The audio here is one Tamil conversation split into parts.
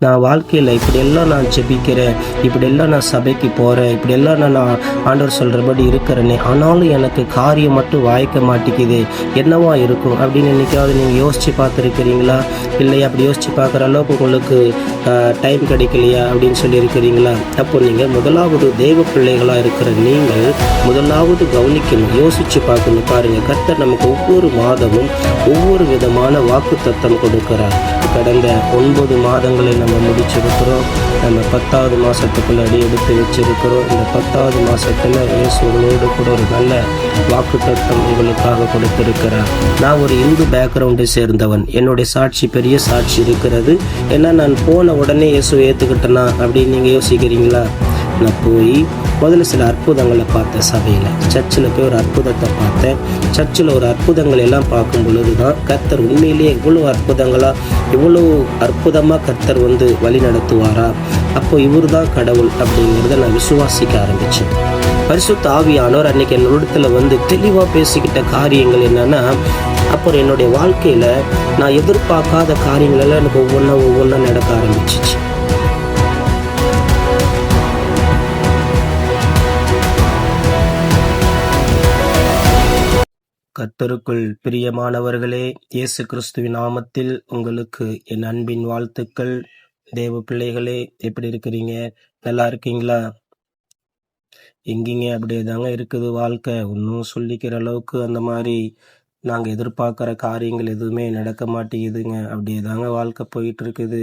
நான் வாழ்க்கையில் இப்படியெல்லாம் நான் ஜெபிக்கிறேன், இப்படியெல்லாம் நான் சபைக்கு போகிறேன், இப்படியெல்லாம் நான் ஆண்டவர் சொல்கிறபடி இருக்கிறேனே, ஆனாலும் எனக்கு காரியம் மட்டும் வாய்க்க மாட்டேங்குது, என்னவா இருக்கும் அப்படின்னு என்னைக்காவது நீங்கள் யோசித்து பார்த்துருக்கிறீங்களா? இல்லை அப்படி யோசித்து பார்க்குற அளவுக்கு உங்களுக்கு டைம் கிடைக்கலையா அப்படின்னு சொல்லியிருக்கிறீங்களா? அப்போ நீங்கள் முதலாவது தெய்வ பிள்ளைகளாக இருக்கிற நீங்கள் முதலாவது கவனிக்கணும், யோசித்து பார்க்கணும். பாருங்கள், கர்த்தர் நமக்கு ஒவ்வொரு மாதமும் ஒவ்வொரு விதமான வாக்கு தத்தம் கொடுக்கிறார். கடந்த 9 மாதங்களை நம்ம முடிச்சிருக்கிறோம். நம்ம 10வது மாதத்துக்குள்ள அடி எடுத்து வச்சிருக்கிறோம். இந்த 10வது மாதத்தில் இயேசு உங்களோடு கூட ஒரு நல்ல வாக்கு தத்தம் உங்களுக்காக கொடுத்திருக்கிறார். நான் ஒரு இந்து பேக்ரவுண்டை சேர்ந்தவன். என்னுடைய சாட்சி பெரிய சாட்சி இருக்கிறது. ஏன்னா நான் போன உடனே இயேசு ஏற்றுக்கிட்டேனா அப்படின்னு நீங்கள் யோசிக்கிறீங்களா? நான் போய் முதல்ல சில அற்புதங்களை பார்த்தேன். சபையில் சர்ச்சில் போய் ஒரு அற்புதத்தை பார்த்தேன். சர்ச்சில் ஒரு அற்புதங்கள் எல்லாம் பார்க்கும் பொழுது தான் கர்த்தர் உண்மையிலேயே இவ்வளோ அற்புதமாக கர்த்தர் வழி நடத்துவாரா, அப்போ இவர் தான் கடவுள் அப்படிங்கிறத நான் விசுவாசிக்க ஆரம்பித்தேன். பரிசுத்த ஆவியானவர் அன்னைக்கு என்னோடத்துல தெளிவாக பேசிக்கிட்ட காரியங்கள் என்னன்னா, அப்புறம் என்னுடைய வாழ்க்கையில் நான் எதிர்பார்க்காத காரியங்கள் எல்லாம் எனக்கு ஒவ்வொன்றா நடக்க ஆரம்பிச்சிச்சு. கர்த்தருக்குள் பிரியமானவர்களே, இயேசு கிறிஸ்துவின் நாமத்தில் உங்களுக்கு என் அன்பின் வாழ்த்துக்கள். தேவ பிள்ளைகளே, எப்படி இருக்கிறீங்க? நல்லா இருக்கீங்களா? எங்கேங்க அப்படியே தாங்க இருக்குது வாழ்க்கை. ஒன்றும் சொல்லிக்கிற அளவுக்கு அந்த மாதிரி நாங்கள் எதிர்பார்க்குற காரியங்கள் எதுவுமே நடக்க மாட்டேங்குதுங்க. அப்படியே தாங்க வாழ்க்கை போயிட்டு இருக்குது.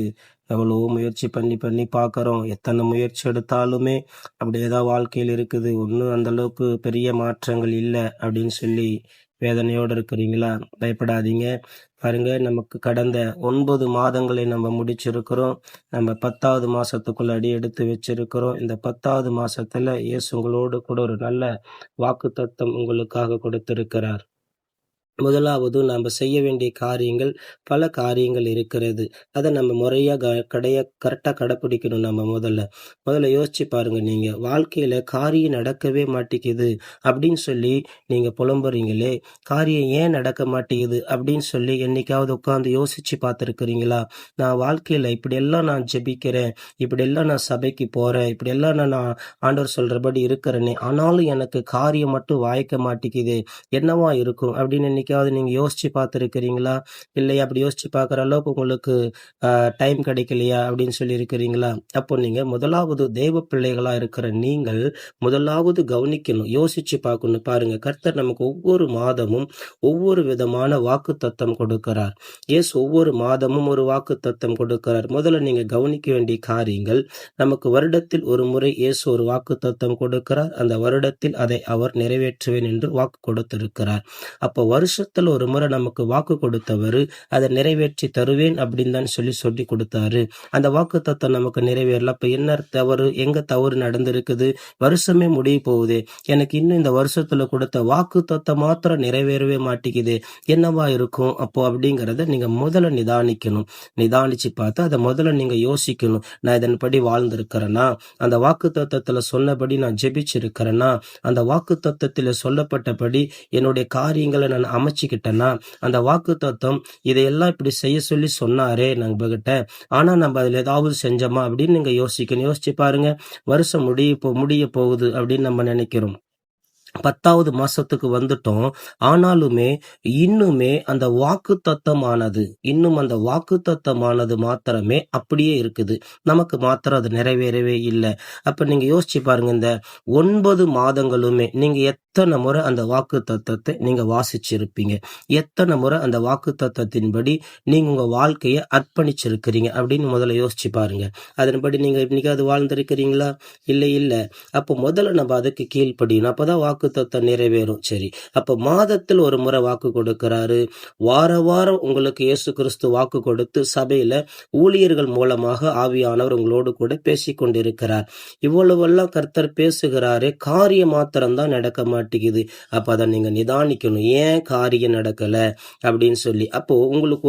எவ்வளோ முயற்சி பண்ணி பார்க்குறோம். எத்தனை முயற்சி எடுத்தாலுமே அப்படியே தான் வாழ்க்கையில் இருக்குது. ஒன்றும் அந்தளவுக்கு பெரிய மாற்றங்கள் இல்லை அப்படின்னு சொல்லி வேதனையோடு இருக்கிறீங்களா? பயப்படாதீங்க. பாருங்க, நமக்கு கடந்த 9 மாதங்களை நம்ம முடிச்சிருக்கிறோம். நம்ம 10வது மாதத்துக்குள்ள அடி எடுத்து வச்சிருக்கிறோம். இந்த 10வது மாதத்தில் இயேசு உங்களோடு கூட ஒரு நல்ல வாக்கு தத்தம் உங்களுக்காக கொடுத்திருக்கிறார். முதலாவது நாம் செய்ய வேண்டிய காரியங்கள், பல காரியங்கள் இருக்கிறது. அதை நம்ம முறையாக கரெக்டாக கடைப்பிடிக்கணும். நம்ம முதல்ல யோசிச்சு பாருங்க. நீங்கள் வாழ்க்கையில் காரியம் நடக்கவே மாட்டேங்குது அப்படின்னு சொல்லி நீங்கள் புலம்புறீங்களே, காரியம் ஏன் நடக்க மாட்டேங்குது அப்படின்னு சொல்லி என்னைக்காவது உட்காந்து யோசிச்சு பார்த்துருக்குறீங்களா? நான் வாழ்க்கையில் இப்படியெல்லாம் நான் ஜெபிக்கிறேன், இப்படியெல்லாம் நான் சபைக்கு போகிறேன், இப்படியெல்லாம் நான் ஆண்டவர் சொல்கிறபடி இருக்கிறேனே, ஆனாலும் எனக்கு காரியம் மட்டும் வாய்க்க மாட்டேங்குது, என்னவா இருக்கும் அப்படின்னு என்னைக்காவது நீங்கள் யோசிச்சு பார்த்துருக்கிறீங்களா? இல்லை அப்படி யோசிச்சு பார்க்குற அளவுக்கு உங்களுக்கு டைம் கிடைக்கலையா அப்படின்னு சொல்லி இருக்கிறீங்களா? அப்போ நீங்கள் முதலாவது தெய்வ பிள்ளைகளாக இருக்கிற நீங்கள் முதலாவது கவனிக்கணும், யோசிச்சு பார்க்கணும். பாருங்க, கர்த்தர் நமக்கு ஒவ்வொரு மாதமும் ஒவ்வொரு விதமான வாக்கு தத்தம் கொடுக்கிறார். இயேசு ஒவ்வொரு மாதமும் ஒரு வாக்கு தத்தம் கொடுக்கிறார். முதல்ல நீங்க கவனிக்க வேண்டிய காரியங்கள், நமக்கு வருடத்தில் ஒரு முறை இயேசு ஒரு வாக்கு தத்தம் கொடுக்கிறார். அந்த வருடத்தில் அதை அவர் நிறைவேற்றுவேன் என்று வாக்கு கொடுத்திருக்கிறார். அப்போ வருஷத்துல ஒரு முறை நமக்கு வாக்கு கொடுத்தவர் அதை நிறைவேற்றி தருவேன் அப்படின்னு தான் சொல்லி கொடுத்தாரு. அந்த வாக்கு தத்தம் நமக்கு நிறைவேறல. அப்ப என்ன தவறு, எங்க தவறு நடந்திருக்குது? வருஷமே முடிய போகுது, எனக்கு இன்னும் இந்த வருஷத்துல கொடுத்த வாக்கு தத்தம் மாத்திரம் நிறைவேறவே மாட்டேங்குது, என்னவா இருக்கும் அப்போ அப்படிங்கிறத நீங்க முதல்ல நிதானிக்கணும். நிதானிச்சு பார்த்து அதை முதல்ல நீங்க யோசிக்கணும். நான் இதன்படி வாழ்ந்திருக்கிறேன்னா, அந்த வாக்கு தத்தத்துல சொன்னபடி நான் ஜெபிச்சிருக்கிறேன்னா, அந்த வாக்கு தத்தத்துல சொல்லப்பட்டபடி என்னுடைய காரியங்களை நான் அமைச்சுக்கிட்டேன்னா, அந்த வாக்கு தத்தம் இதையெல்லாம் இப்படி செய்ய சொல்லி சொன்னாரே நம்ம கிட்ட, ஆனா நம்ம அதுல ஏதாவது செஞ்சோமா அப்படின்னு நீங்க யோசிக்கணும். யோசிச்சு பாருங்க, வருஷம் முடிய போகுது அப்படின்னு நம்ம நினைக்கிறோம். 10வது மாசத்துக்கு வந்துட்டோம். ஆனாலுமே இன்னுமே அந்த வாக்கு தத்தமானது மாத்திரமே அப்படியே இருக்குது. நமக்கு மாத்திரம் அது நிறைவேறவே இல்லை. அப்ப நீங்க யோசிச்சு பாருங்க, இந்த 9 மாதங்களுமே நீங்க எத்தனை முறை அந்த வாக்கு தத்தத்தை நீங்க வாசிச்சிருப்பீங்க? எத்தனை முறை அந்த வாக்கு தத்தத்தின்படி நீங்க உங்க வாழ்க்கையை அர்ப்பணிச்சிருக்கிறீங்க அப்படின்னு முதல்ல யோசிச்சு பாருங்க. அதன்படி நீங்க இன்னைக்கு அது வாழ்ந்திருக்கிறீங்களா? இல்லை. அப்போ முதல்ல நம்ம அதுக்கு கீழ்ப்படியணும். அப்பதான் வாக்கு தத்தம் நிறைவேறும். சரி, அப்ப மாதத்தில் ஒரு முறை வாக்கு கொடுக்கிறாரு. வாரம் உங்களுக்கு இயேசு கிறிஸ்து வாக்கு கொடுத்து சபையில ஊழியர்கள் மூலமாக ஆவியானவர் உங்களோடு கூட பேசி கொண்டிருக்கிறார். இவ்வளவெல்லாம் கர்த்தர் பேசுகிறாரே, காரியம் மாத்திரம்தான் நடக்க மாட்டேங்குது. அப்ப அதை நீங்க நிதானிக்கணும், ஏன் காரியம் நடக்கல அப்படின்னு சொல்லி. அப்போ உங்களுக்கு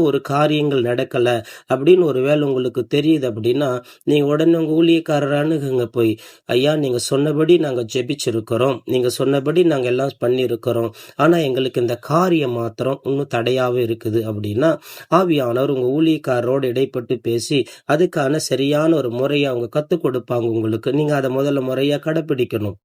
ஒரு காரியங்கள் நடக்கல அப்படின்னு ஒரு வேலை உங்களுக்கு தெரியுது அப்படின்னா, நீங்க உடனே உங்க ஊழியக்காரர் அணுகுங்க. போய், ஐயா, நீங்க சொன்னபடி நாங்க ஜெபிச்சிருக்கிறோம், நீங்க சொன்னபடி நாங்க எல்லாம் பண்ணியிருக்கிறோம். ஆனா எங்களுக்கு இந்த காரியம் மாத்திரம் இன்னும் தடையாவே இருக்குது அப்படின்னா, ஆவியானவர் உங்க ஊழியக்காரரோடு இடைப்பட்டு பேசி, அதுக்கான சரியான ஒரு முறைய அவங்க கத்துக் கொடுப்பாங்க உங்களுக்கு. நீங்க அத முதல்ல முறையா கடைப்பிடிக்கணும்.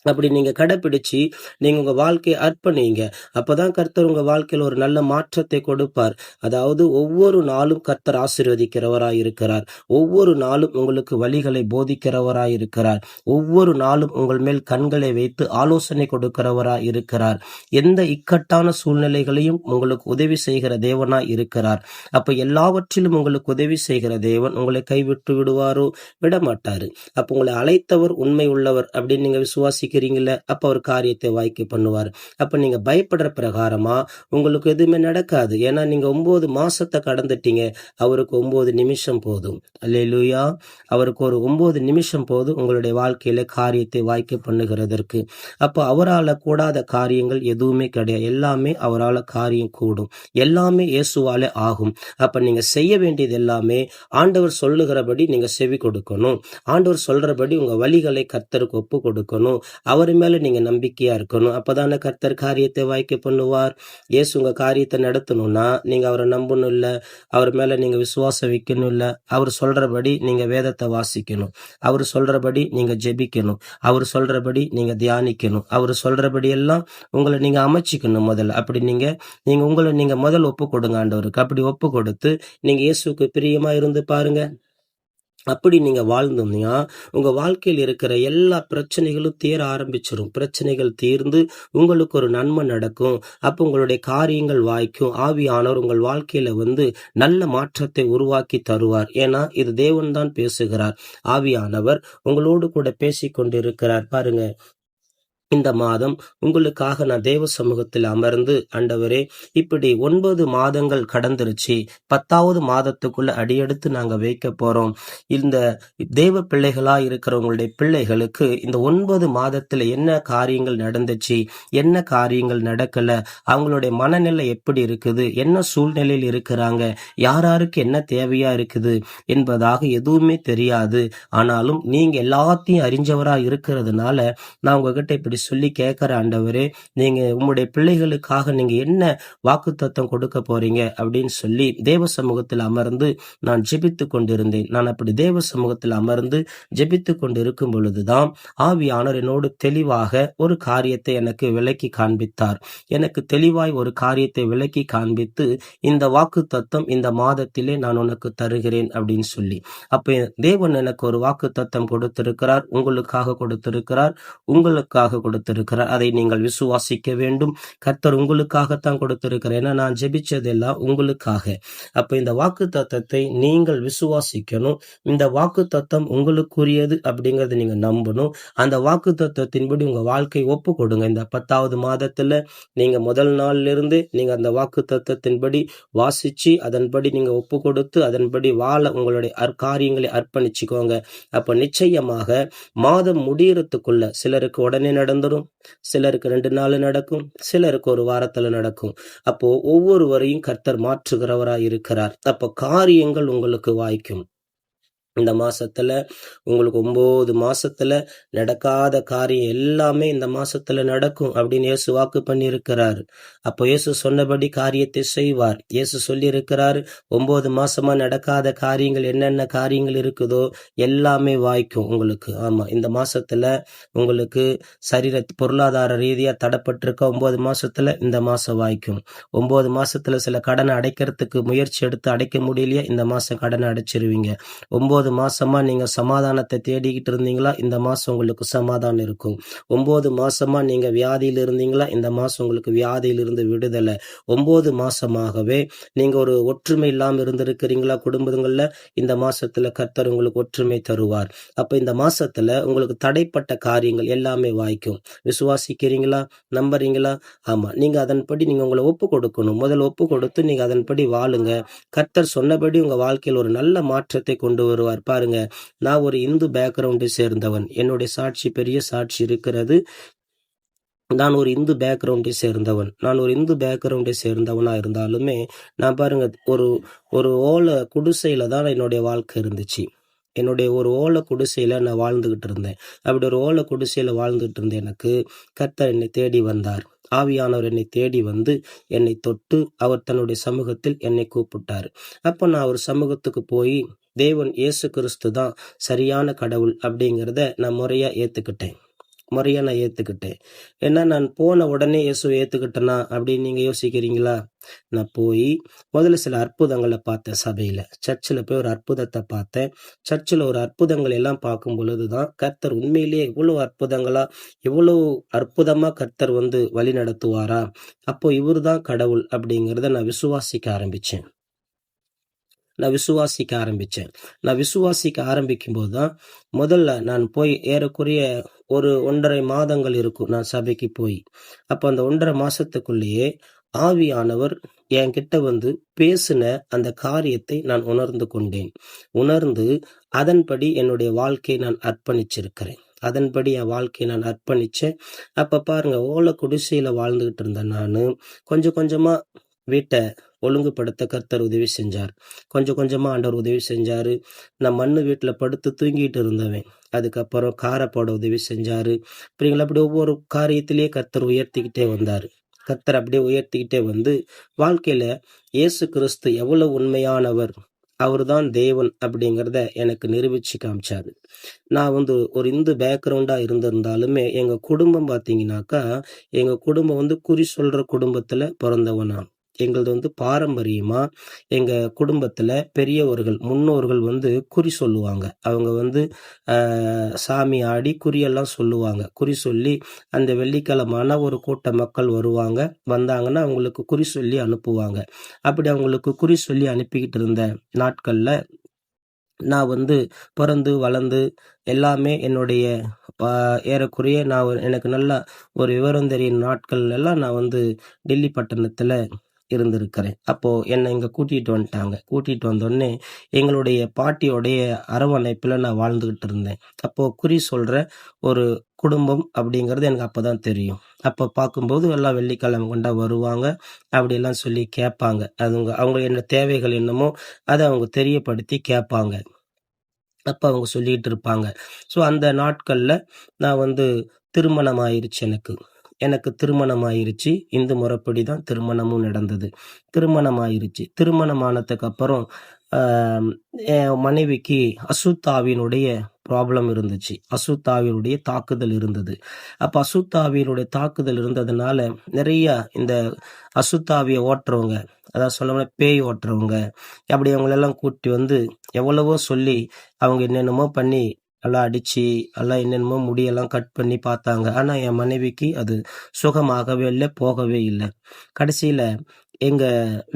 அப்படி நீங்க கடைப்பிடிச்சு, நீங்க உங்க வாழ்க்கைய அர்ப்பணிங்க. அப்பதான் கர்த்தர் உங்க வாழ்க்கையில ஒரு நல்ல மாற்றத்தை கொடுப்பார். அதாவது ஒவ்வொரு நாளும் கர்த்தர் ஆசீர்வதிக்கிறவராய் இருக்கிறார். ஒவ்வொரு நாளும் உங்களுக்கு வழிகளை போதிக்கிறவராய் இருக்கிறார். ஒவ்வொரு நாளும் உங்கள் மேல் கண்களை வைத்து ஆலோசனை கொடுக்கிறவராய் இருக்கிறார். எந்த இக்கட்டான சூழ்நிலைகளையும் உங்களுக்கு உதவி செய்கிற தேவனாய் இருக்கிறார். அப்ப எல்லாவற்றிலும் உங்களுக்கு உதவி செய்கிற தேவன் உங்களை கைவிட்டு விடுவாரோ? விடமாட்டாரு. அப்ப உங்களை அழைத்தவர் உண்மை உள்ளவர் அப்படின்னு நீங்க விசுவாசிக்கிறீங்கல்ல, அப்ப அவர் காரியத்தை வாய்க்க பண்ணுவார். அப்ப நீங்க பயப்படுற பிரகாரமா உங்களுக்கு எதுவுமே நடக்காது. ஏன்னா நீங்க 9 மாசத்தை கடந்துட்டீங்க. அவருக்கு 9 நிமிஷம் போதும். அல்லேலூயா. அவருக்கு ஒரு 9 நிமிஷம் போதும் உங்களுடைய வாழ்க்கையில காரியத்தை வாய்க்க பண்ணுகிறதற்கு. அப்ப அவரால கூடாத காரியங்கள் எதுவுமே கிடையாது. எல்லாமே அவரால காரியம் கூடும். எல்லாமே இயேசுவாலே ஆகும். அப்ப நீங்க செய்ய வேண்டியது எல்லாமே ஆண்டவர் சொல்லுகிறபடி நீங்க செவி கொடுக்கணும். ஆண்டவர் சொல்றபடி உங்க வழிகளை கர்த்தருக்கு ஒப்பு கொடுக்கணும். அவர் மேல நீங்க நம்பிக்கையா இருக்கணும். அப்பதானே கர்த்தர் காரியத்தை வாய்க்க பண்ணுவார். இயேசு உங்க காரியத்தை நடத்தணும்னா நீங்க அவரை நம்பணும் இல்ல, அவர் மேல நீங்க விசுவாசம் வைக்கணும் இல்ல, அவர் சொல்றபடி நீங்க வேதத்தை வாசிக்கணும். அவர் சொல்றபடி நீங்க ஜெபிக்கணும். அவர் சொல்றபடி நீங்க தியானிக்கணும். அவர் சொல்றபடி எல்லாம் உங்களை நீங்க அமைச்சிக்கணும் முதல்ல. அப்படி நீங்க நீங்க உங்களை நீங்க முதல் ஒப்பு கொடுங்க ஆண்டவருக்கு. அப்படி ஒப்பு கொடுத்து நீங்க இயேசுக்கு பிரியமா இருந்து பாருங்க. அப்படி நீங்க வாழ்ந்தோம்னா உங்க வாழ்க்கையில் இருக்கிற எல்லா பிரச்சனைகளும் தீர ஆரம்பிச்சிடும். பிரச்சனைகள் தீர்ந்து உங்களுக்கு ஒரு நன்மை நடக்கும். அப்ப உங்களுடைய காரியங்கள் வாய்க்கும். ஆவியானவர் உங்கள் வாழ்க்கையில நல்ல மாற்றத்தை உருவாக்கி தருவார். ஏன்னா இது தேவன் தான் பேசுகிறார். ஆவியானவர் உங்களோடு கூட பேசிக் கொண்டிருக்கிறார். பாருங்க, இந்த மாதம் உங்களுக்காக நான் தேவ சமூகத்தில் அமர்ந்து, ஆண்டவரே, இப்படி 9 மாதங்கள் கடந்துருச்சு, 10வது மாதத்துக்குள்ள அடியெடுத்து நாங்க வைக்க போறோம். இந்த தேவ பிள்ளைகளா இருக்கிறவங்களுடைய பிள்ளைகளுக்கு இந்த 9 மாதத்துல என்ன காரியங்கள் நடந்துச்சு, என்ன காரியங்கள் நடக்கல, அவங்களுடைய மனநிலை எப்படி இருக்குது, என்ன சூழ்நிலையில் இருக்கிறாங்க, யாராருக்கு என்ன தேவையா இருக்குது என்பதாக எதுவுமே தெரியாது. ஆனாலும் நீங்க எல்லாத்தையும் அறிஞ்சவரா இருக்கிறதுனால நான் உங்ககிட்ட இப்படி சொல்லி கேட்கிற ஆண்டவரே, நீங்க உம்முடைய பிள்ளைகளுக்காக நீங்க என்ன வாக்குத்தத்தம் கொடுக்க போறீங்க அப்படின்னு சொல்லி தேவ சமூகத்தில் அமர்ந்து நான் ஜெபித்து கொண்டிருந்தேன். நான் அப்படி தேவ சமூகத்தில் அமர்ந்து ஜெபித்து கொண்டு இருக்கும் பொழுதுதான் ஆவியானவர் என்னோடு தெளிவாக ஒரு காரியத்தை எனக்கு விளக்கி காண்பித்தார். எனக்கு தெளிவாய் ஒரு காரியத்தை விளக்கி காண்பித்து, இந்த வாக்குத்தத்தம் இந்த மாதத்திலே நான் உனக்கு தருகிறேன் அப்படின்னு சொல்லி, அப்ப தேவன் எனக்கு ஒரு வாக்குத்தத்தம் கொடுத்திருக்கிறார். உங்களுக்காக கொடுத்திருக்கிறார். கொடுத்திருக்கிறார். அதை நீங்கள் விசுவாசிக்க வேண்டும். கர்த்தர் உங்களுக்காகத்தான் கொடுத்திருக்கிறார். ஏன்னா நான் ஜெபிச்சதெல்லாம் உங்களுக்காக. அப்ப இந்த வாக்குத்தத்தத்தை நீங்கள் விசுவாசிக்கணும். இந்த வாக்குத்தத்தம் உங்களுக்குரியது அப்படிங்கறத நீங்க நம்பணும். அந்த வாக்குத்தத்தத்தின்படி உங்க வாழ்க்கை ஒப்பு கொடுங்க. இந்த 10வது மாதத்துல நீங்க முதல் நாள்ல இருந்து நீங்க அந்த வாக்குத்தத்தத்தின்படி வாசிச்சு, அதன்படி நீங்க ஒப்பு கொடுத்து, அதன்படி வாழ உங்களுடைய காரியங்களை அர்ப்பணிச்சுக்கோங்க. அப்ப நிச்சயமாக மாதம் முடியறதுக்குள்ள சிலருக்கு உடனே நடந்துரும், சிலருக்கு 2 நாள் நடக்கும், சிலருக்கு ஒரு வாரத்துல நடக்கும். அப்போ ஒவ்வொருவரையும் கர்த்தர் மாற்றுகிறவராய் இருக்கிறார். அப்போ காரியங்கள் உங்களுக்கு வாய்க்கும். இந்த மாசத்துல உங்களுக்கு 9 மாசத்துல நடக்காத காரியம் எல்லாமே இந்த மாசத்துல நடக்கும் அப்படின்னு இயேசு வாக்கு பண்ணி இருக்கிறார். அப்போ இயேசு சொன்னபடி காரியத்தை செய்வார். இயேசு சொல்லி இருக்கிறாரு, 9 மாசமா நடக்காத காரியங்கள் என்னென்ன காரியங்கள் இருக்குதோ எல்லாமே வாய்க்கும் உங்களுக்கு. ஆமா, இந்த மாசத்துல உங்களுக்கு பொருளாதார ரீதியா தடப்பட்டிருக்க 9 மாசத்துல இந்த மாசம் வாய்க்கும். 9 மாசத்துல சில கடனை அடைக்கிறதுக்கு முயற்சி எடுத்து அடைக்க முடியலையா, இந்த மாசம் கடனை அடைச்சிருவீங்க. 9 மாசமா நீங்க சமாதானத்தை தேடிக்கிட்டு இருந்தீங்களா, இந்த மாசம் உங்களுக்கு சமாதானம் இருக்கும். 9 மாசமா நீங்க வியாதியில் இருந்தீங்களா, இந்த மாசம் உங்களுக்கு வியாதியிலிருந்து விடுதலை. 9 மாசமாகவே நீங்க ஒரு ஒற்றுமை இல்லாம இருந்திருக்கிறீங்களா குடும்பங்கள்ல, இந்த மாசத்துல கர்த்தர் உங்களுக்கு ஒற்றுமை தருவார். அப்ப இந்த மாசத்துல உங்களுக்கு தடைப்பட்ட காரியங்கள் எல்லாமே வாய்க்கும். விசுவாசிக்கிறீங்களா, நம்புறீங்களா? ஆமா, நீங்க அதன்படி நீங்க உங்களை ஒப்பு கொடுக்கணும். முதல்ல ஒப்பு கொடுத்து நீங்க அதன்படி வாழுங்க. கர்த்தர் சொன்னபடி உங்க வாழ்க்கையில் ஒரு நல்ல மாற்றத்தை கொண்டு வருவார். பாருங்க, நான் ஒரு இந்து பேக்ரவுண்டை சேர்ந்தவன். என்னுடைய சாட்சி பெரிய சாட்சி இருக்கிறது. நான் ஒரு இந்து பேக்ரவுண்டை சேர்ந்தவன். நான் ஒரு இந்து பேக்ரவுண்டை சேர்ந்தவனா இருந்தாலுமே நான் பாருங்க, ஒரு ஓலை குடிசையில தான் என்னுடைய வாழ்க்கை இருந்துச்சு. என்னுடைய ஒரு ஓலை குடிசையில நான் வாழ்ந்துகிட்டு இருந்தேன். அப்படி ஒரு ஓலை குடிசையில வாழ்ந்துகிட்டு இருந்த எனக்கு கர்த்தர் என்னை தேடி வந்தார். ஆவியானவர் என்னை தேடி வந்து என்னை தொட்டு அவர் தன்னுடைய சமூகத்தில் என்னை கூப்பிட்டார். அப்போ நான் ஒரு சமூகத்துக்கு போய் தேவன் இயேசு கிறிஸ்து தான் சரியான கடவுள் அப்படிங்கிறத நான் முறையா ஏத்துக்கிட்டேன். ஏன்னா நான் போன உடனே இயேசுவை ஏத்துக்கிட்டேனா அப்படின்னு நீங்க யோசிக்கிறீங்களா? நான் போய் முதல்ல சில அற்புதங்களை பார்த்தேன். சர்ச்சில் போய் ஒரு அற்புதத்தை பார்த்தேன். சர்ச்சில் ஒரு அற்புதங்கள் எல்லாம் பார்க்கும் பொழுதுதான் கர்த்தர் உண்மையிலேயே இவ்வளவு அற்புதமா கர்த்தர் வந்து வழி நடத்துவாரா, அப்போ இவருதான் கடவுள் அப்படிங்கிறத நான் விசுவாசிக்க ஆரம்பிச்சேன். நான் விசுவாசிக்க ஆரம்பிக்கும் போதுதான் முதல்ல நான் போய் ஏறக்குறைய ஒரு 1.5 மாதங்கள் இருக்கும் நான் சபைக்கு போய். அப்ப அந்த 1.5 மாசத்துக்குள்ளேயே ஆவியானவர் என்கிட்ட வந்து பேசின அந்த காரியத்தை நான் உணர்ந்து அதன்படி என்னுடைய வாழ்க்கையை நான் அர்ப்பணிச்சிருக்கிறேன். என் வாழ்க்கையை நான் அர்ப்பணிச்சேன். அப்ப பாருங்க, ஓலை குடிசையில வாழ்ந்துகிட்டு இருந்தேன் நானு. கொஞ்சம் கொஞ்சமா வீட்டை ஒழுங்குபடுத்த கர்த்தர் உதவி செஞ்சார். கொஞ்சம் கொஞ்சமா ஆண்டவர் உதவி செஞ்சாரு. நான் மண்ணு வீட்டுல படுத்து தூங்கிட்டு இருந்தவன் அதுக்கப்புறம் காரை போட உதவி செஞ்சாரு. அப்படிங்களா, அப்படி ஒவ்வொரு காரியத்திலேயே கர்த்தர் உயர்த்திக்கிட்டே வந்தாரு. கர்த்தர் அப்படியே உயர்த்திக்கிட்டே வந்து வாழ்க்கையில இயேசு கிறிஸ்து எவ்வளவு உண்மையானவர், அவர்தான் தேவன் அப்படிங்கிறத எனக்கு நிரூபிச்சு காமிச்சாரு. நான் வந்து ஒரு இந்து பேக்ரவுண்டா இருந்திருந்தாலுமே எங்க குடும்பம் பாத்தீங்கன்னாக்கா, எங்க குடும்பம் வந்து குறி சொல்ற குடும்பத்துல பிறந்தவனா. எங்களது வந்து பாரம்பரியமா எங்க குடும்பத்துல பெரியவர்கள், முன்னோர்கள் வந்து குறி சொல்லுவாங்க. அவங்க வந்து சாமி ஆடி குறியெல்லாம் சொல்லுவாங்க. குறி சொல்லி அந்த வெள்ளிக்கிழமான ஒரு கூட்ட மக்கள் வந்தாங்கன்னா அவங்களுக்கு குறி சொல்லி அனுப்புவாங்க. அப்படி அவங்களுக்கு குறி சொல்லி அனுப்பிக்கிட்டு இருந்த நாட்கள்ல நான் வந்து பிறந்து வளர்ந்து எல்லாமே என்னுடைய ஏறக்குறைய எனக்கு நல்லா ஒரு விவரம் தெரியும் நாட்கள் எல்லாம் நான் வந்து டெல்லி பட்டணத்துல இருந்திருக்கிறேன். அப்போ என்னை இங்க கூட்டிட்டு வந்தோடனே எங்களுடைய பாட்டியோடைய அரவணைப்புல நான் வாழ்ந்துகிட்டு இருந்தேன். அப்போ குறி சொல்ற ஒரு குடும்பம் அப்படிங்கிறது எனக்கு அப்பதான் தெரியும். அப்ப பார்க்கும்போது எல்லாம் வெள்ளிக்கிழமை கொண்டா வருவாங்க. அப்படி எல்லாம் சொல்லி கேட்பாங்க. அவங்க என்ன தேவைகள் என்னமோ அதை அவங்க தெரியப்படுத்தி கேட்பாங்க. அப்ப அவங்க சொல்லிட்டு இருப்பாங்க. ஸோ அந்த நாட்கள்ல நான் வந்து திருமணம் ஆயிருச்சு. இந்து முறைப்படி தான் திருமணமும் நடந்தது. திருமணம் ஆனதுக்கு அப்புறம் என் மனைவிக்கு அசுத்தாவினுடைய ப்ராப்ளம் இருந்துச்சு. அசுத்தாவினுடைய தாக்குதல் இருந்தது. அப்ப அசுத்தாவினுடைய தாக்குதல் இருந்ததுனால நிறைய இந்த அசுத்தாவிய ஓட்டுறவங்க, அதாவது சொல்ல பேய் ஓட்டுறவங்க, அப்படி அவங்களெல்லாம் கூட்டி வந்து எவ்வளவோ சொல்லி அவங்க என்னென்னமோ பண்ணி எல்லாம் அடிச்சு எல்லாம் என்னென்னமோ முடியெல்லாம் கட் பண்ணி பார்த்தாங்க. ஆனா என் மனைவிக்கு அது சுகமாகவே இல்லை, போகவே இல்லை. கடைசியில எங்க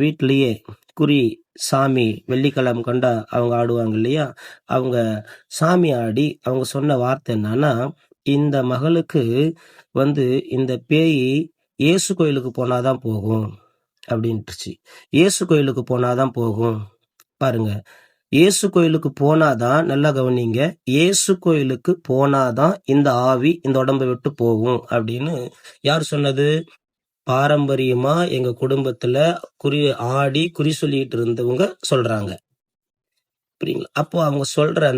வீட்டிலேயே குறி சாமி வெள்ளிக்கிழமை கண்டா அவங்க ஆடுவாங்க இல்லையா, அவங்க சாமி ஆடி அவங்க சொன்ன வார்த்தை என்னன்னா, இந்த மகளுக்கு வந்து இந்த பேய் இயேசு கோயிலுக்கு போனாதான் போகும் அப்படின்ட்டுச்சு. இயேசு கோயிலுக்கு போனாதான் போகும். பாருங்க, இயேசு கோயிலுக்கு போனாதான், நல்லா கவனிங்க, இயேசு கோயிலுக்கு போனாதான் இந்த ஆவி இந்த உடம்பை விட்டு போகும் அப்படின்னு யார் சொன்னது? பாரம்பரியமா எங்க குடும்பத்துல குறி சொல்லிட்டு இருந்தவங்க சொல்றாங்க. புரியுங்களா? அப்போ அவங்க சொல்ற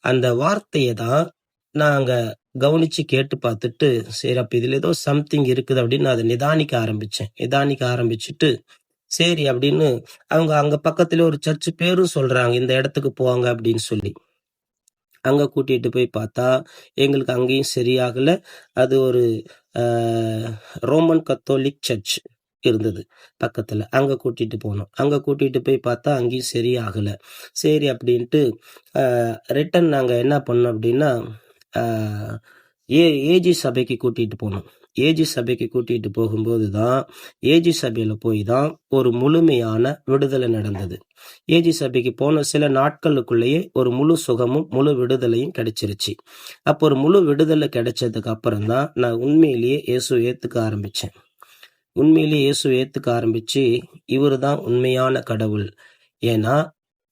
அந்த வார்த்தையை தான் நாங்க கவனிச்சு கேட்டு பார்த்துட்டு, சரி அப்ப இதுல ஏதோ சம்திங் இருக்குது அப்படின்னு அதை நிதானிக்க ஆரம்பிச்சுட்டு சரி அப்படின்னு அவங்க அங்க பக்கத்துல ஒரு சர்ச்சு பேரும் சொல்றாங்க, இந்த இடத்துக்கு போவாங்க அப்படின்னு சொல்லி. அங்க கூட்டிட்டு போய் பார்த்தா எங்களுக்கு அங்கேயும் சரியாகல. அது ஒரு ரோமன் கத்தோலிக் சர்ச் இருந்தது பக்கத்துல. அங்க கூட்டிட்டு போனோம். அங்க கூட்டிட்டு போய் பார்த்தா அங்கேயும் சரியாகல. சரி அப்படின்ட்டு ரிட்டன் நாங்க என்ன பண்ணோம் அப்படின்னா ஏஜி சபைக்கு கூட்டிட்டு போனோம். ஏஜி சபைக்கு கூட்டிட்டு போகும்போதுதான் ஏஜி சபையில போய் தான் ஒரு முழுமையான விடுதலை நடந்தது. ஏஜி சபைக்கு போன சில நாட்களுக்குள்ளேயே ஒரு முழு சுகமும் முழு விடுதலையும் கிடைச்சிருச்சு. அப்போ ஒரு முழு விடுதலை கிடைச்சதுக்கு அப்புறம் தான் நான் உண்மையிலேயே இயேசு ஏத்துக்க ஆரம்பிச்சு இவரு தான் உண்மையான கடவுள். ஏன்னா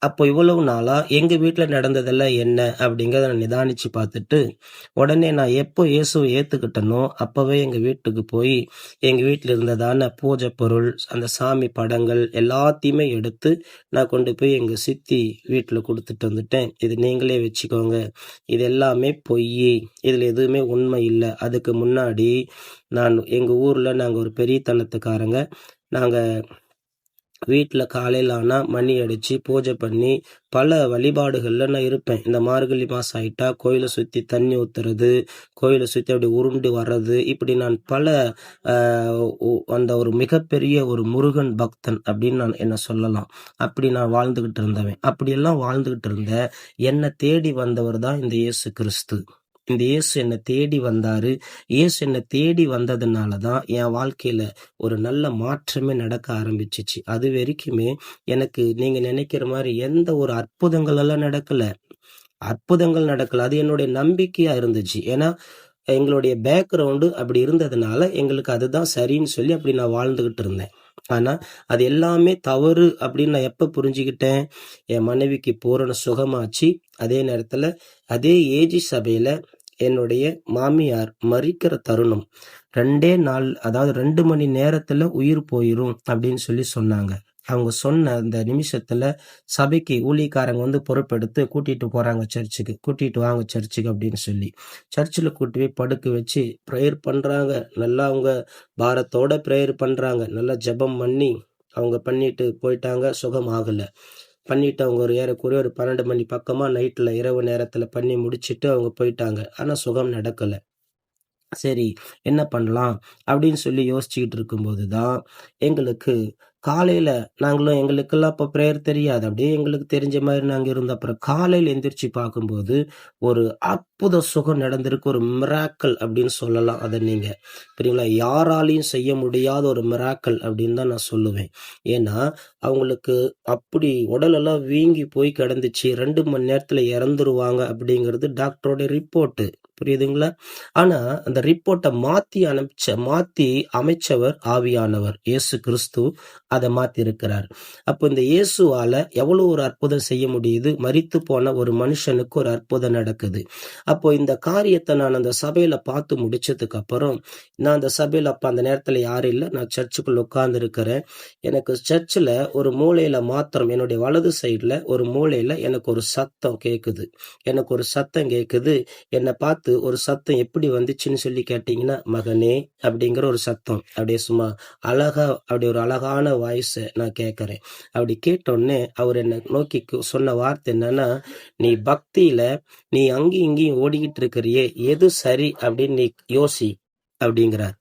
அப்போ இவ்வளவு நாளா எங்க வீட்ல நடந்ததெல்லாம் என்ன அப்படிங்கிறத நான் நிதானிச்சு பார்த்துட்டு, உடனே நான் எப்போ இயேசுவை ஏத்துக்கிட்டனோ, அப்பவே எங்க வீட்டுக்கு போய், எங்க வீட்ல இருந்ததான பூஜை பொருள், அந்த சாமி படங்கள் எல்லாத்தையுமே எடுத்து, நான் கொண்டு போய் எங்க சித்தி வீட்ல குடுத்துட்டு வந்துட்டேன். இது நீங்களே வச்சுக்கோங்க. இது எல்லாமே பொய்யி. இதுல எதுவுமே உண்மை இல்ல. அதுக்கு முன்னாடி எங்க ஊர்ல நாங்க ஒரு பெரியத்தனத்துக்காரங்க. நாங்க வீட்ல காலையில ஆனா மணி அடிச்சு பூஜை பண்ணி பல வழிபாடுகள்ல நான் இருப்பேன். இந்த மார்கழி மாசம் ஆயிட்டா கோயிலை சுத்தி தண்ணி ஊத்துறது, கோயிலை சுத்தி அப்படி உருண்டு வர்றது, இப்படி நான் பல அந்த ஒரு மிகப்பெரிய ஒரு முருகன் பக்தன் அப்படின்னு என்ன சொல்லலாம். அப்படி நான் வாழ்ந்துகிட்டு இருந்தவன். அப்படியெல்லாம் வாழ்ந்துகிட்டு இருந்த என்னை தேடி வந்தவர் தான் இந்த இயேசு கிறிஸ்து. இந்த இயேசு என்னை தேடி வந்தாரு. இயேசு என்னை தேடி வந்ததுனால தான் என் வாழ்க்கையில ஒரு நல்ல மாற்றமே நடக்க ஆரம்பிச்சிச்சு. அது வரைக்குமே எனக்கு நீங்க நினைக்கிற மாதிரி எந்த ஒரு அற்புதங்கள் எல்லாம் நடக்கல. அற்புதங்கள் நடக்கல. அது என்னுடைய நம்பிக்கையா இருந்துச்சு. ஏன்னா எங்களுடைய பேக்ரவுண்டு அப்படி இருந்ததுனால எங்களுக்கு அதுதான் சரின்னு சொல்லி அப்படி நான் வாழ்ந்துகிட்டு இருந்தேன். ஆனா அது எல்லாமே தவறு அப்படின்னு நான் எப்ப புரிஞ்சுக்கிட்டேன்? என் மனைவிக்கு பூரண சுகமாச்சு. அதே நேரத்துல அதே ஏஜி சபையில என்னுடைய மாமியார் மரிக்கிற தருணம் 2 நாள், அதாவது 2 மணி நேரத்துல உயிர் போயிரும் அப்படின்னு சொல்லி சொன்னாங்க. அவங்க சொன்ன அந்த நிமிஷத்துல சபைக்கு ஊழியக்காரங்க வந்து பொறுப்பெடுத்து கூட்டிட்டு போறாங்க சர்ச்சுக்கு. கூட்டிட்டு வாங்க சர்ச்சுக்கு அப்படின்னு சொல்லி சர்ச்சில் கூட்டி போய் படுக்க வச்சு ப்ரேயர் பண்றாங்க. நல்லா அவங்க பாரத்தோட ப்ரேயர் பண்றாங்க. நல்லா ஜெபம் பண்ணி அவங்க பண்ணிட்டு போயிட்டாங்க. சுகம் ஆகல. பண்ணிட்டு அவங்க ஏறக்குறைய ஒரு 12 மணி பக்கமா நைட்ல இரவு நேரத்துல பண்ணி முடிச்சிட்டு அவங்க போயிட்டாங்க. ஆனா சுகம் நடக்கல. சரி, என்ன பண்ணலாம் அப்படின்னு சொல்லி யோசிச்சுக்கிட்டு இருக்கும்போது தான் எங்களுக்கு காலையில எங்களுக்கெல்லாம் அப்போ ப்ரேயர் தெரியாது. அப்படியே எங்களுக்கு தெரிஞ்ச மாதிரி நாங்க இருந்தோம். அப்புறம் காலையில எந்திரிச்சு பார்க்கும்போது ஒரு அற்புத சுகம் நடந்திருக்கு. ஒரு மிராக்கல் அப்படின்னு சொல்லலாம் அதை நீங்க. சரிங்களா? யாராலையும் செய்ய முடியாத ஒரு மிராக்கல் அப்படின்னு தான் நான் சொல்லுவேன். ஏன்னா அவங்களுக்கு அப்படி உடலெல்லாம் வீங்கி போய் கிடந்துச்சு. 2 மணி நேரத்துல இறந்துருவாங்க அப்படிங்கிறது டாக்டரோட ரிப்போர்ட்டு. புரியுதுங்களா? ஆனா அந்த ரிப்போர்ட்டை மாத்தி அமைச்சவர் ஆவியானவர் இயேசு கிறிஸ்து அதை மாத்தி இருக்கிறார். அப்போ இந்த இயேசுவால எவ்வளவு ஒரு அற்புதம் செய்ய முடியுது. மரித்து போன ஒரு மனுஷனுக்கு ஒரு அற்புதம் நடக்குது. அப்போ இந்த காரியத்தை நான் அந்த சபையில பார்த்து முடிச்சதுக்கு அப்புறம் நான் அந்த சபையில அப்ப அந்த நேரத்துல யாரும் இல்லை. நான் சர்ச்சுக்குள்ள உட்கார்ந்து இருக்கிறேன். எனக்கு சர்ச்சில் ஒரு மூலையில மாத்திரம் என்னுடைய வலது சைடுல ஒரு மூலையில எனக்கு ஒரு சத்தம் கேக்குது. என்னை பார்த்து ஒரு சத்தம் எப்படி வந்துச்சுன்னு சொல்லி கேட்டீங்கன்னா, மகனே அப்படிங்கிற ஒரு சத்தம். அப்படியே சும்மா அழகா, அப்படி ஒரு அழகான வாய்ஸ நான் கேட்கிறேன். அப்படி கேட்டோடனே அவர் என்னை நோக்கி சொன்ன வார்த்தை என்னன்னா, நீ பக்தியில நீ அங்கேயும் இங்கேயும் ஓடிக்கிட்டு இருக்கிறியே, எது சரி அப்படின்னு நீ யோசி அப்படிங்கிறார்.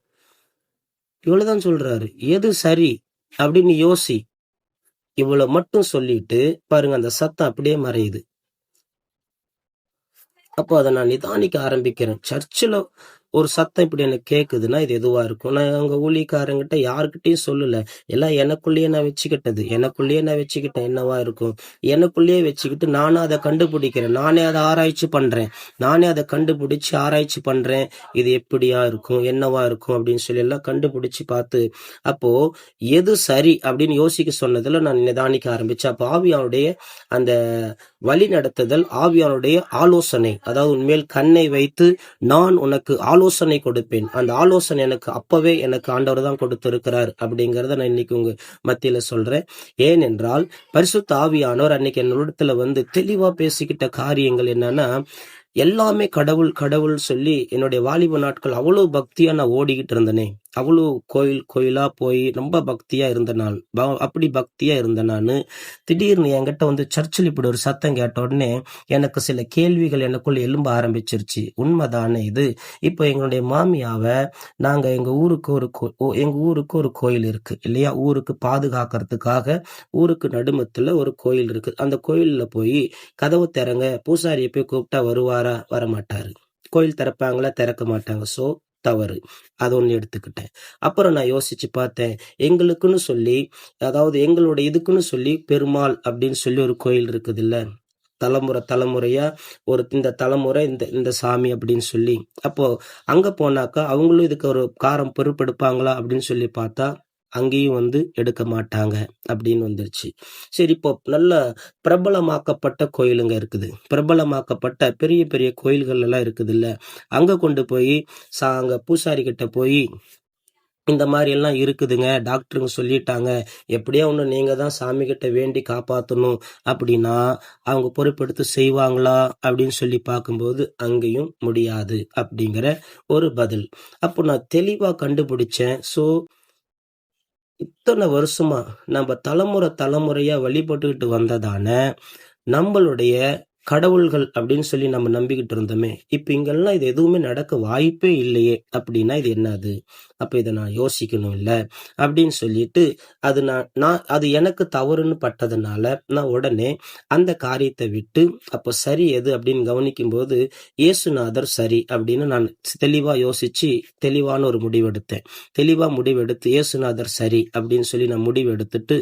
இவ்வளவுதான் சொல்றாரு. எது சரி அப்படின்னு நீ யோசி. இவ்வளவு மட்டும் சொல்லிட்டு பாருங்க, அந்த சத்தம் அப்படியே மறையுது. அப்போ அதை நான் நிதானிக்க ஆரம்பிக்கிறேன். சர்ச்சில் ஒரு சத்தம் இப்படி எனக்கு கேட்குதுன்னா இது எதுவா இருக்கும்? நான் அவங்க ஊழியக்காரங்கிட்ட யாருக்கிட்டையும் சொல்லல. எல்லாம் எனக்குள்ளேயே நான் வச்சுக்கிட்டேன் என்னவா இருக்கும். எனக்குள்ளேயே வச்சுக்கிட்டு நானும் அதை கண்டுபிடிக்கிறேன். நானே அதை ஆராய்ச்சி பண்றேன். நானே அதை கண்டுபிடிச்சு ஆராய்ச்சி பண்றேன். இது எப்படியா இருக்கும், என்னவா இருக்கும் அப்படின்னு சொல்லி எல்லாம் கண்டுபிடிச்சு பார்த்து, அப்போ எது சரி அப்படின்னு யோசிக்க சொன்னதுல நான் நிதானிக்க ஆரம்பிச்சேன். அப்போ ஆவியானுடைய அந்த வழி நடத்துதல், ஆவியானுடைய ஆலோசனை, அதாவது உன்மேல் கண்ணை வைத்து நான் உனக்கு ஆலோசனை கொடுப்பேன். அந்த ஆலோசனை அப்பவே எனக்கு ஆண்டவர் தான் கொடுத்திருக்கிறார் அப்படிங்கறத நான் இன்னைக்கு உங்க மத்தியில சொல்றேன். ஏனென்றால் பரிசுத்த ஆவியானவர் அன்னைக்கு என்னிடத்துல வந்து தெளிவா பேசிக்கிட்ட காரியங்கள் என்னன்னா, எல்லாமே கடவுள் கடவுள் சொல்லி என்னுடைய வாலிப நாட்கள் அவ்வளவு பக்தியா நான் ஓடிக்கிட்டு இருந்தனே. அவ்வளவு கோயிலா போய் ரொம்ப பக்தியா இருந்த நான். அப்படி பக்தியா இருந்த நானு திடீர்னு என்கிட்ட வந்து சர்ச்சில் இப்படி ஒரு சத்தம் கேட்ட உடனே எனக்கு சில கேள்விகள் எனக்குள்ள எழும்ப ஆரம்பிச்சிருச்சு. உண்மைதானே இது? இப்போ எங்களுடைய மாமியாவை நாங்க எங்க ஊருக்கு ஒரு கோயில் இருக்கு இல்லையா? ஊருக்கு பாதுகாக்கிறதுக்காக ஊருக்கு நடுமத்துல ஒரு கோயில் இருக்கு. அந்த கோயில்ல போய் கதவு திறங்க, பூசாரியை போய் கூப்பிட்டா வருவாரா? வரமாட்டாரு. கோயில் திறப்பாங்களா? திறக்க மாட்டாங்க. சோ தவறு. அது ஒண்ணு எடுத்துக்கிட்டேன். அப்புறம் நான் யோசிச்சு பார்த்தேன். எங்களுக்குன்னு சொல்லி, அதாவது எங்களுடைய இதுக்குன்னு சொல்லி பெருமாள் அப்படின்னு சொல்லி ஒரு கோயில் இருக்குது இல்ல, தலைமுறையா இந்த தலைமுறை இந்த சாமி அப்படின்னு சொல்லி. அப்போ அங்க போனாக்கா அவங்களும் இதுக்கு ஒரு காரம் பொறுப்பெடுப்பாங்களா அப்படின்னு சொல்லி பார்த்தா அங்கேயும் வந்து எடுக்க மாட்டாங்க அப்படின்னு வந்துருச்சு. சரி, இப்போ நல்ல பிரபலமாக்கப்பட்ட கோயிலுங்க இருக்குது. பிரபலமாக்கப்பட்ட பெரிய பெரிய கோயில்கள் எல்லாம் இருக்குதுல்ல. அங்க கொண்டு போய் அங்க பூசாரி கிட்ட போய் இந்த மாதிரி எல்லாம் இருக்குதுங்க, டாக்டருங்க சொல்லிட்டாங்க, எப்படியோ ஒண்ணு நீங்க தான் சாமி கிட்ட வேண்டி காப்பாத்தணும் அப்படின்னா அவங்க பொறுப்பெடுத்து செய்வாங்களா அப்படின்னு சொல்லி பார்க்கும்போது அங்கேயும் முடியாது அப்படிங்கிற ஒரு பதில். அப்போ நான் தெளிவா கண்டுபிடிச்சேன். இத்தனை வருஷமா நம்ம தலைமுறையா வழிபட்டுக்கிட்டு வந்ததான நம்மளுடைய கடவுள்கள் அப்படின்னு சொல்லி நம்ம நம்பிக்கிட்டு இருந்தோமே, இப்ப இங்கெல்லாம் இது எதுவுமே நடக்க வாய்ப்பே இல்லையே அப்படின்னா இது என்னது? அப்ப இதை நான் யோசிக்கணும் இல்ல அப்படின்னு சொல்லிட்டு அது நான் அது எனக்கு தவறுன்னு பட்டதுனால நான் உடனே அந்த காரியத்தை விட்டு அப்ப சரி எது அப்படின்னு கவனிக்கும் போது இயேசுநாதர் சரி அப்படின்னு நான் தெளிவா யோசிச்சு தெளிவான ஒரு முடிவெடுத்தேன். தெளிவா முடிவெடுத்து இயேசுநாதர் சரி அப்படின்னு சொல்லி நான் முடிவெடுத்துட்டு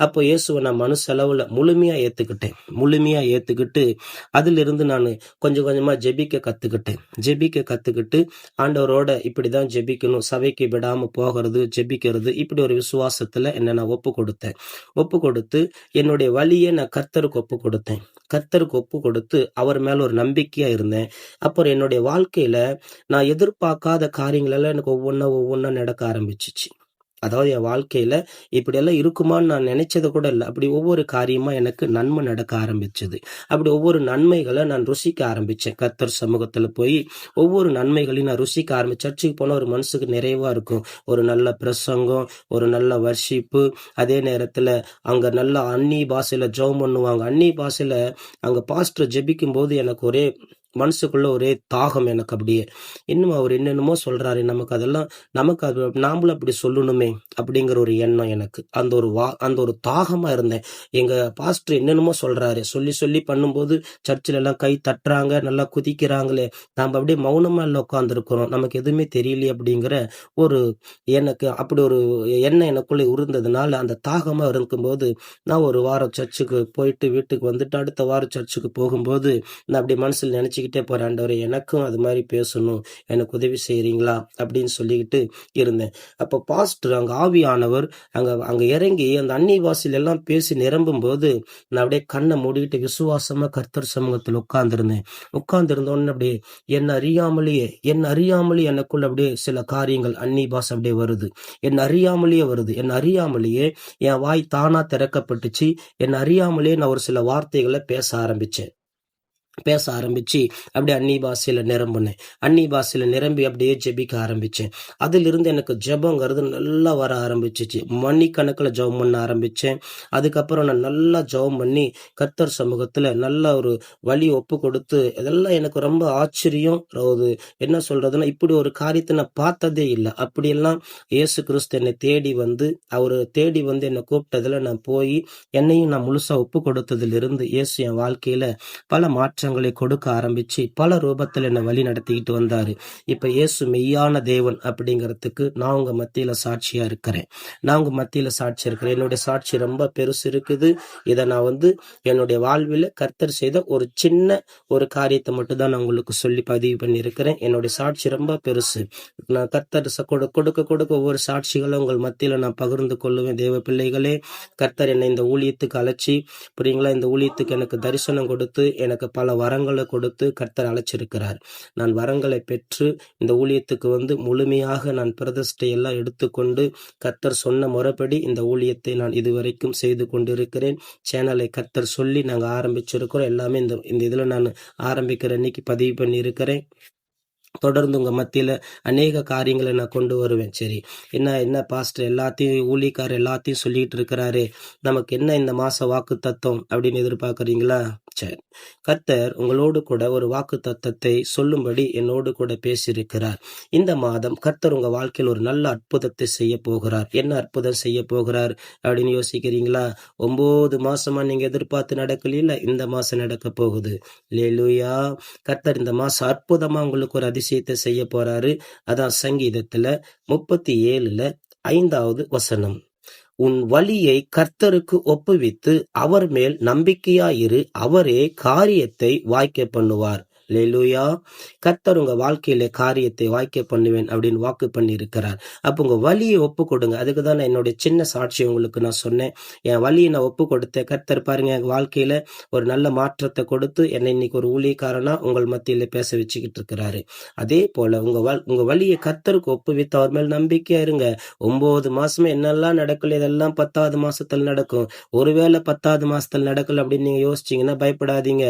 அப்போ இயேசுவை நான் மனசளவுல முழுமையா ஏத்துக்கிட்டு அதிலிருந்து நான் கொஞ்சம் கொஞ்சமா ஜெபிக்க கத்துக்கிட்டு ஆண்டவரோட இப்படிதான் ஜெபிக்கணும், சபைக்கு விடாம போகிறது, ஜெபிக்கிறது, இப்படி ஒரு விசுவாசத்துல என்ன நான் ஒப்பு கொடுத்து என்னுடைய வழியை நான் கர்த்தருக்கு ஒப்பு கொடுத்து அவர் மேல ஒரு நம்பிக்கையா இருந்தேன். அப்புறம் என்னுடைய வாழ்க்கையில நான் எதிர்பார்க்காத காரியங்கள் எல்லாம் எனக்கு ஒவ்வொன்னா நடக்க ஆரம்பிச்சிச்சு. அதாவது என் வாழ்க்கையில இப்படியெல்லாம் இருக்குமான்னு நான் நினைச்சது கூட இல்லை. அப்படி ஒவ்வொரு காரியமா எனக்கு நன்மை நடக்க ஆரம்பிச்சது. அப்படி ஒவ்வொரு நன்மைகளை நான் ருசிக்க ஆரம்பிச்சேன். கர்த்தர் சமூகத்துல போய் ஒவ்வொரு நன்மைகளையும் நான் ருசிக்க ஆரம்பிச்சேன். சர்ச்சுக்கு போனா ஒரு மனசுக்கு நிறைவா இருக்கும். ஒரு நல்ல பிரசங்கம், ஒரு நல்ல வர்ஷிப்பு, அதே நேரத்துல அங்க நல்ல அந்நிய பாஷையில ஜெபம் பண்ணுவாங்க. அந்நிய பாஷையில அங்க பாஸ்டர் ஜெபிக்கும் போது எனக்கு ஒரே மனசுக்குள்ள ஒரே தாகம். எனக்கு அப்படியே இன்னும் அவர் என்னென்னமோ சொல்றாரு, நமக்கு அது நாமளும் அப்படி சொல்லணுமே அப்படிங்கிற ஒரு எண்ணம் எனக்கு. அந்த ஒரு தாகமா இருந்தேன். எங்க பாஸ்டர் என்னென்னமோ சொல்றாரு, சொல்லி பண்ணும்போது சர்ச்சில் எல்லாம் கை தட்டுறாங்க, நல்லா குதிக்கிறாங்களே, நாம அப்படியே மௌனமா இல்லை உட்காந்துருக்கிறோம், நமக்கு எதுவுமே தெரியலையே அப்படிங்கிற ஒரு எனக்கு அப்படி ஒரு எண்ணம் எனக்குள்ள இருந்ததுனால அந்த தாகமா இருக்கும்போது நான் ஒரு வாரம் சர்ச்சுக்கு போயிட்டு வீட்டுக்கு வந்துட்டு அடுத்த வாரம் சர்ச்சுக்கு போகும்போது நான் அப்படி மனசுல நினைச்சுக்கிட்டே போறேன், ஆண்டவரே எனக்கும் அது மாதிரி பேசணும், எனக்கு உதவி செய்யறீங்களா அப்படின்னு சொல்லிக்கிட்டு இருந்தேன். அப்போ பாஸ்டர் அங்க ஆவியானவர் அங்க இறங்கி அந்த அந்நிய பாஷையில எல்லாம் பேசி நிரம்பும் போது நான் அப்படியே கண்ணை மூடிக்கிட்டு விசுவாசமா கர்த்தர் சமூகத்தில் உட்கார்ந்திருந்தோன்னு அப்படியே என்ன அறியாமலேயே எனக்குள்ள அப்படியே சில காரியங்கள் அந்நிய பாஷை அப்படியே வருது. என்ன அறியாமலேயே என் வாய் தானா திறக்கப்பட்டுச்சு. என்ன அறியாமலேயே நான் ஒரு சில வார்த்தைகளை பேச ஆரம்பிச்சு அப்படியே அந்நிய பாஷையில நிரம்பி அப்படியே ஜெபிக்க ஆரம்பிச்சேன். அதிலிருந்து எனக்கு ஜெபங்கிறது நல்லா வர ஆரம்பிச்சிச்சு. மணிக்கணக்கில் ஜெபம் பண்ண ஆரம்பிச்சேன். அதுக்கப்புறம் நான் நல்லா ஜெபம் பண்ணி கர்த்தர் சமூகத்துல நல்ல ஒரு வழி ஒப்பு கொடுத்து இதெல்லாம் எனக்கு ரொம்ப ஆச்சரியம். என்ன சொல்றதுன்னா இப்படி ஒரு காரியத்தை நான் பார்த்ததே இல்லை. அப்படியெல்லாம் இயேசு கிறிஸ்து என்னை தேடி வந்து என்னை கூப்பிட்டதுல நான் போய் என்னையும் நான் முழுசா ஒப்பு கொடுத்ததிலிருந்து இயேசு என் வாழ்க்கையில பல மாற்றங்களை கொடுக்க ஆரம்பிச்சு பல ரூபத்தில் என்னை வழி நடத்திக்கிட்டு வந்தாரு. இப்ப இயேசு மெய்யான தேவன் அப்படிங்கிறதுக்கு நான் உங்க மத்தியில சாட்சியா இருக்கிறேன். என்னுடைய சாட்சி ரொம்ப பெருசு இருக்குது. இதை நான் என்னுடைய வாழ்வில் கர்த்தர் செய்த ஒரு சின்ன ஒரு காரியத்தை மட்டும் தான் நான் உங்களுக்கு சொல்லி பதிவு பண்ணி இருக்கிறேன். என்னுடைய சாட்சி ரொம்ப பெருசு. நான் கர்த்தர் கொடுக்க ஒவ்வொரு சாட்சிகளும் உங்கள் மத்தியில நான் பகிர்ந்து கொள்ளுவேன். தேவ பிள்ளைகளே, கர்த்தர் என்னை இந்த ஊழியத்துக்கு அழைச்சி புரியுங்களா, இந்த ஊழியத்துக்கு எனக்கு தரிசனம் கொடுத்து எனக்கு பல வரங்களை கொடுத்து கர்த்தர் அழைச்சிருக்கிறார். நான் வரங்களை பெற்று இந்த ஊழியத்துக்கு முழுமையாக நான் பிரதிஷ்டை எல்லாம் எடுத்துக்கொண்டு கர்த்தர் சொன்ன முறைப்படி இந்த ஊழியத்தை நான் இதுவரைக்கும் செய்து கொண்டிருக்கிறேன். சேனலை கர்த்தர் சொல்லி நாங்க ஆரம்பிச்சிருக்கிறோம். எல்லாமே இந்த இதுல நான் ஆரம்பிக்கிற அன்னைக்கு பதிவு பண்ணி இருக்கிறேன். தொடர்ந்து உங்க மத்தியில அநேக காரியங்களை நான் கொண்டு வருவேன். சரி, என்ன பாஸ்டர் எல்லாத்தையும் ஊழியக்காரர் எல்லாத்தையும் சொல்லிட்டு இருக்கிறாரு, நமக்கு என்ன இந்த மாச வாக்கு தத்துவம் அப்படின்னு எதிர்பார்க்கறீங்களா? சரி, கர்த்தர் உங்களோடு கூட ஒரு வாக்கு தத்தத்தை சொல்லும்படி என்னோடு கூட பேசியிருக்கிறார். இந்த மாதம் கர்த்தர் உங்க வாழ்க்கையில் ஒரு நல்ல அற்புதத்தை செய்ய போகிறார். என்ன அற்புதம் செய்ய போகிறார் அப்படின்னு யோசிக்கிறீங்களா? 9 மாசமா நீங்க எதிர்பார்த்து நடக்கல, இந்த மாசம் நடக்க போகுது. அல்லேலூயா. கர்த்தர் இந்த மாசம் அற்புதமா உங்களுக்கு ஒரு அதிசயத்தை செய்ய போறாரு. அதான் சங்கீதத்துல 37 5வது வசனம். உன் வழியை கர்த்தருக்கு ஒப்புவித்து அவர் மேல் நம்பிக்கையாயிரு, அவரே காரியத்தை வாய்க்க பண்ணுவார். அல்லேலூயா. கர்த்தர் உங்க வாழ்க்கையில காரியத்தை வாய்க்க பண்ணுவேன் அப்படின்னு வாக்கு பண்ணி இருக்கிறார். அப்ப உங்க வலியை ஒப்பு கொடுங்க. அதுக்கு தான் நான் என்னுடைய சின்ன சாட்சி உங்களுக்கு நான் சொன்னேன். என் வலியை நான் ஒப்பு கொடுத்தேன். கர்த்தர் பாருங்க என் வாழ்க்கையில ஒரு நல்ல மாற்றத்தை கொடுத்து என்னை இன்னைக்கு ஒரு ஊழியக்காரனா உங்கள் மத்தியில பேச வச்சுக்கிட்டு இருக்கிறாரு. அதே போல உங்க வலியை கர்த்தருக்கு ஒப்புவித்து அவர் மேல் நம்பிக்கையா இருங்க. 9 மாசமே என்னெல்லாம் நடக்கல, இதெல்லாம் 10வது மாசத்துல நடக்கும். ஒருவேளை 10வது மாசத்துல நடக்கல அப்படின்னு நீங்க யோசிச்சீங்கன்னா பயப்படாதீங்க.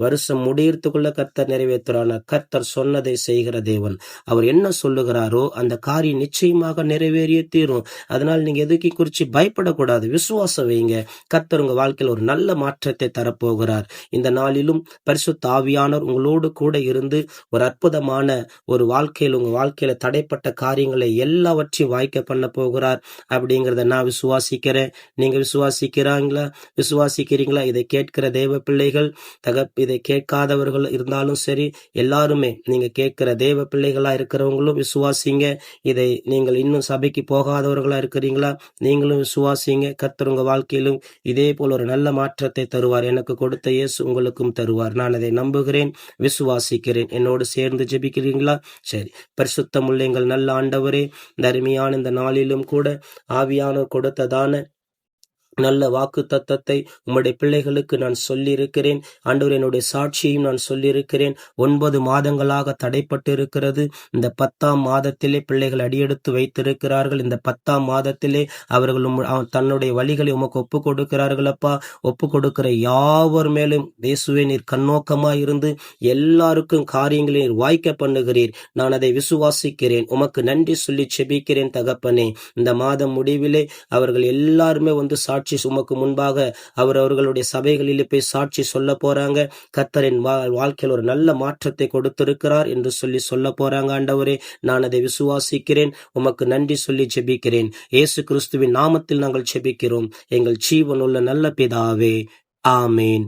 வருஷம் முடியறதுக்குள்ள கர்த்தர் நிறைவேற்றுறான. கர்த்தர் சொன்னதை செய்கிற தேவன். அவர் என்ன சொல்லுகிறாரோ அந்த காரியம் நிச்சயமாக நிறைவேறியே தீரும். அதனால நீங்க எதுக்கு குறிச்சு பயப்படக்கூடாது. விசுவாசம் வைங்க. கர்த்தர் உங்க வாழ்க்கையில் ஒரு நல்ல மாற்றத்தை தரப்போகிறார். இந்த நாளிலும் பரிசுத்த ஆவியானவர் உங்களோடு கூட இருந்து ஒரு அற்புதமான ஒரு வாழ்க்கையில் உங்க வாழ்க்கையில தடைப்பட்ட காரியங்களை எல்லாவற்றையும் வாய்க்க பண்ண போகிறார் அப்படிங்கிறத நான் விசுவாசிக்கிறேன். நீங்க விசுவாசிக்கிறீங்களா? இதை கேட்கிற தேவ பிள்ளைகள், இதை கேட்காதவர்கள் இருந்தாலும் சரி, எல்லாருமே நீங்க கேட்கிற தேவ பிள்ளைகளா இருக்கிறவங்களும் விசுவாசிங்க. இதை நீங்கள் இன்னும் சபைக்கு போகாதவர்களா இருக்கிறீங்களா? நீங்களும் விசுவாசிங்க. கர்த்தர் உங்க வாழ்க்கையிலும் இதே போல ஒரு நல்ல மாற்றத்தை தருவார். எனக்கு கொடுத்த இயேசு உங்களுக்கும் தருவார். நான் அதை நம்புகிறேன், விசுவாசிக்கிறேன். என்னோடு சேர்ந்து ஜெபிக்கிறீங்களா? சரி. பரிசுத்தமுள்ள எங்கள் நல்ல ஆண்டவரே, இந்த அருமையான இந்த நாளிலும் கூட ஆவியானவர் கொடுத்ததான நல்ல வாக்கு தத்தத்தை உம்முடைய பிள்ளைகளுக்கு நான் சொல்லி இருக்கிறேன். ஆண்டவர் என்னுடைய சாட்சியையும் நான் சொல்லி இருக்கிறேன். 9 மாதங்களாக தடைப்பட்டு இருக்கிறது. இந்த 10ஆம் மாதத்திலே பிள்ளைகள் அடியெடுத்து வைத்திருக்கிறார்கள். இந்த 10ஆம் மாதத்திலே அவர்கள் தன்னுடைய வழிகளை உமக்கு ஒப்பு கொடுக்கிறார்கள். அப்பா, ஒப்பு கொடுக்கிற யாவர் மேலும் இயேசுவே நீர் கண்ணோக்கமா இருந்து எல்லாருக்கும் காரியங்களை நீர் வாய்க்க பண்ணுகிறீர். நான் அதை விசுவாசிக்கிறேன். உமக்கு நன்றி சொல்லி செபிக்கிறேன் தகப்பனே. இந்த மாதம் முடிவிலே அவர்கள் எல்லாருமே வந்து சாட்சி உமக்கு முன்பாக அவர்களுடைய சபைகளிலே போய் சாட்சி சொல்ல போறாங்க. கர்த்தரின் வாழ்க்கையில் ஒரு நல்ல மாற்றத்தை கொடுத்திருக்கிறார் என்று சொல்லி சொல்ல போறாங்க. ஆண்டவரே, நான் அதை விசுவாசிக்கிறேன். உமக்கு நன்றி சொல்லி ஜெபிக்கிறேன். இயேசு கிறிஸ்துவின் நாமத்தில் நாங்கள் ஜெபிக்கிறோம் எங்கள் ஜீவனுள்ள நல்ல பிதாவே, ஆமேன்.